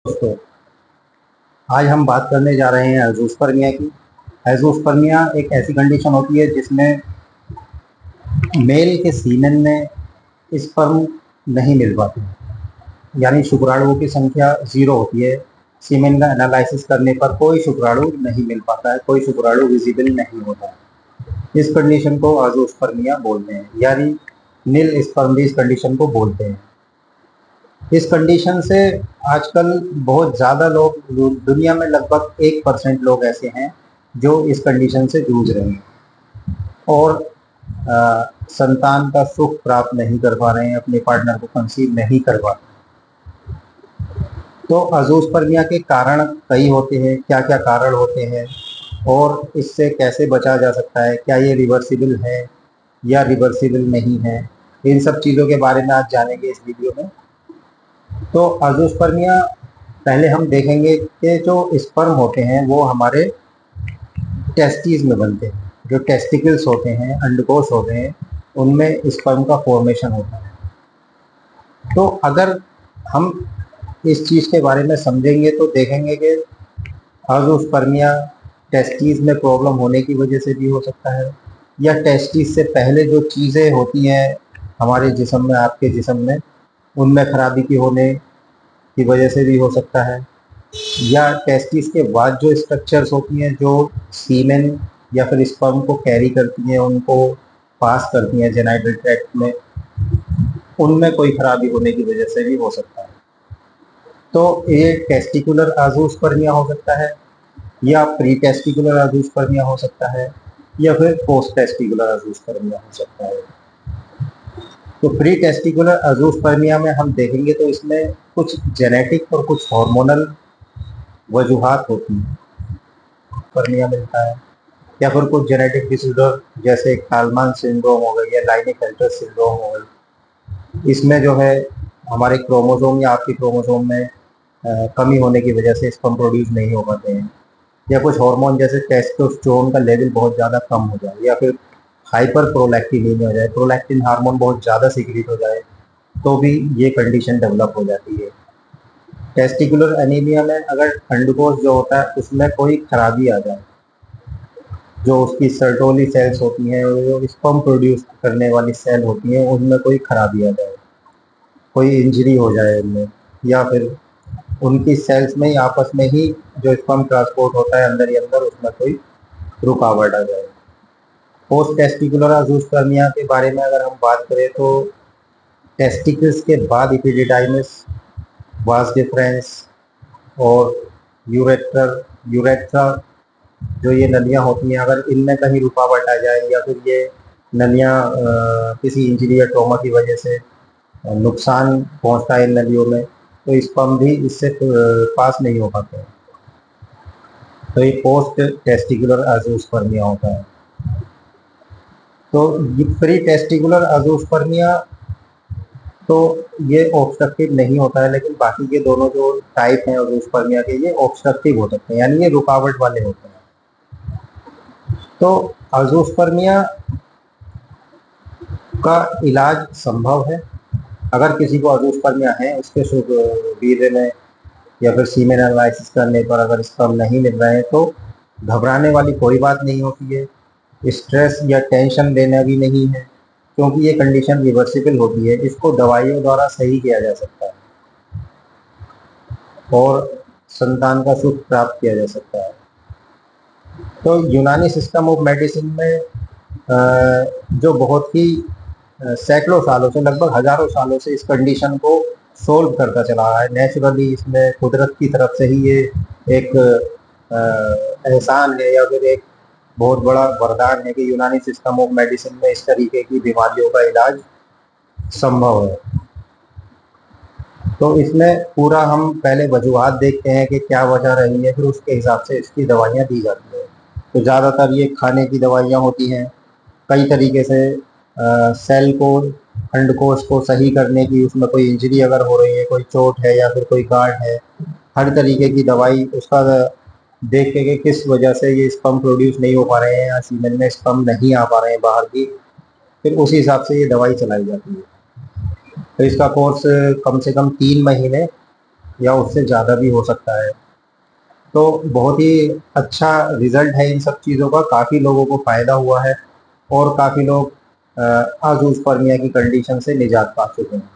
दोस्तों, आज हम बात करने जा रहे हैं एज़ोस्पर्मिया की। एज़ोस्पर्मिया एक ऐसी कंडीशन होती है जिसमें मेल के सीमेन में स्पर्म नहीं मिल पाते, यानी शुक्राणुओं की संख्या 0 होती है। सीमेन का एनालिसिस करने पर कोई शुक्राणु नहीं मिल पाता है, कोई शुक्राणु विजिबल नहीं होता है। इस कंडीशन को एज़ोस्पर्मिया बोलते हैं, यानी नील स्पर्म भी इस कंडीशन को बोलते हैं। इस कंडीशन से आजकल बहुत ज़्यादा लोग, दुनिया में लगभग 1% लोग ऐसे हैं जो इस कंडीशन से जूझ रहे हैं और संतान का सुख प्राप्त नहीं कर पा रहे हैं, अपने पार्टनर को कंसीव नहीं कर पा रहे। तो एज़ोस्पर्मिया के कारण कई होते हैं, क्या क्या कारण होते हैं और इससे कैसे बचा जा सकता है, क्या ये रिवर्सिबल है या रिवर्सिबल नहीं है, इन सब चीज़ों के बारे में आज जानेंगे इस वीडियो में। तो एज़ोस्पर्मिया पहले हम देखेंगे कि जो स्पर्म होते हैं वो हमारे टेस्टिस में बनते हैं। जो टेस्टिकल्स होते हैं, अंडकोश होते हैं, उनमें स्पर्म का फॉर्मेशन होता है। तो अगर हम इस चीज़ के बारे में समझेंगे तो देखेंगे कि एज़ोस्पर्मिया टेस्टिस में प्रॉब्लम होने की वजह से भी हो सकता है, या टेस्टिस से पहले जो चीज़ें होती हैं हमारे जिस्म में, आपके जिस्म में, उनमें खराबी की होने की वजह से भी हो सकता है, या टेस्टिस के बाद जो स्ट्रक्चर्स होती हैं जो सीमेन या फिर स्पर्म को कैरी करती हैं, उनको पास करती हैं जेनाइटल ट्रैक्ट में, उनमें कोई खराबी होने की वजह से भी हो सकता है। तो ये टेस्टिकुलर एज़ोस्पर्मिया हो सकता है, या प्री टेस्टिकुलर एज़ोस्पर्मिया हो सकता है, या फिर पोस्ट टेस्टिकुलर एज़ोस्पर्मिया हो सकता है। तो प्री टेस्टिकुलर एज़ोस्पर्मिया में हम देखेंगे तो इसमें कुछ जेनेटिक और कुछ हार्मोनल वजूहात होती हैं, स्पर्मिया मिलता है, या फिर कुछ जेनेटिक डिसऑर्डर जैसे काल्मान सिंड्रोम हो गई या लाइनेफेल्टर सिंड्रोम हो गई। इसमें जो है हमारे क्रोमोसोम या आपके क्रोमोसोम में कमी होने की वजह से स्पर्म प्रोड्यूस नहीं हो पाते हैं, या कुछ हार्मोन जैसे टेस्टोस्टेरोन का लेवल बहुत ज़्यादा कम हो जाए, या फिर हाइपर प्रोलैक्टिन हो जाए, प्रोलैक्टिन हार्मोन बहुत ज़्यादा सीक्रेट हो जाए, तो भी ये कंडीशन डेवलप हो जाती है। टेस्टिकुलर एनीमिया में अगर अंडकोश जो होता है उसमें कोई खराबी आ जाए, जो उसकी सर्टोली सेल्स होती हैं, जो स्पर्म प्रोड्यूस करने वाली सेल होती हैं, उनमें कोई खराबी आ जाए, कोई इंजरी हो जाए उनमें, या फिर उनकी सेल्स में ही आपस में ही जो स्पर्म ट्रांसपोर्ट होता है अंदर ही अंदर, उसमें कोई रुकावट आ जाए। पोस्ट टेस्टिकुलर एज़ोस्पर्मिया के बारे में अगर हम बात करें तो टेस्टिकल्स के बाद एपिडिडाइमिस, वास डिफरेंस और यूरेथ्रा, जो ये नलियाँ होती हैं, अगर इनमें कहीं रुकावट आ जाए या फिर ये नलियाँ किसी इंजरी या ट्रॉमा की वजह से नुकसान पहुंचता है इन नलियों में, तो स्पर्म भी इससे पास नहीं हो पाते हैं। तो ये पोस्ट टेस्टिकुलर एज़ोस्पर्मिया होता है। तो ये प्री टेस्टिकुलर एज़ोस्पर्मिया तो ये ऑब्स्ट्रक्टिव नहीं होता है, लेकिन बाकी के दोनों जो टाइप हैं एज़ोस्पर्मिया के, ये ऑब्स्ट्रक्टिव हो सकते हैं, यानी ये रुकावट वाले होते हैं। तो एज़ोस्पर्मिया का इलाज संभव है। अगर किसी को एज़ोस्पर्मिया है, उसके वीर्य में या फिर सीमेन एनालिसिस करने पर अगर स्पर्म नहीं मिल रहे हैं तो घबराने वाली कोई बात नहीं होती है, स्ट्रेस या टेंशन लेना भी नहीं है, क्योंकि ये कंडीशन रिवर्सिबल होती है। इसको दवाइयों द्वारा सही किया जा सकता है और संतान का सुख प्राप्त किया जा सकता है। तो यूनानी सिस्टम ऑफ मेडिसिन में जो बहुत ही सैकड़ों सालों से, लगभग हजारों सालों से इस कंडीशन को सोल्व करता चला रहा है। नेचुरली इसमें कुदरत की तरफ से ही ये एक एहसान है या फिर एक बहुत बड़ा वरदान है कि यूनानी सिस्टम ऑफ मेडिसिन में इस तरीके की बीमारियों का इलाज संभव है। तो इसमें पूरा हम पहले वजूहात देखते हैं कि क्या वजह रही है, फिर उसके हिसाब से इसकी दवाइयाँ दी जाती है। तो ज़्यादातर ये खाने की दवाइयाँ होती हैं, कई तरीके से सेल को, अंडकोश को सही करने की, उसमें कोई इंजरी अगर हो रही है, कोई चोट है या फिर कोई गांठ है, हर तरीके की दवाई उसका देख के कि किस वजह से ये स्पर्म प्रोड्यूस नहीं हो पा रहे हैं या सीमेन में स्पर्म नहीं आ पा रहे हैं बाहर की, फिर उसी हिसाब से ये दवाई चलाई जाती है। तो इसका कोर्स कम से कम 3 महीने या उससे ज़्यादा भी हो सकता है। तो बहुत ही अच्छा रिज़ल्ट है इन सब चीज़ों का, काफ़ी लोगों को फ़ायदा हुआ है और काफ़ी लोग अज़ूज़पर्मिया की कंडीशन से निजात पा चुके हैं।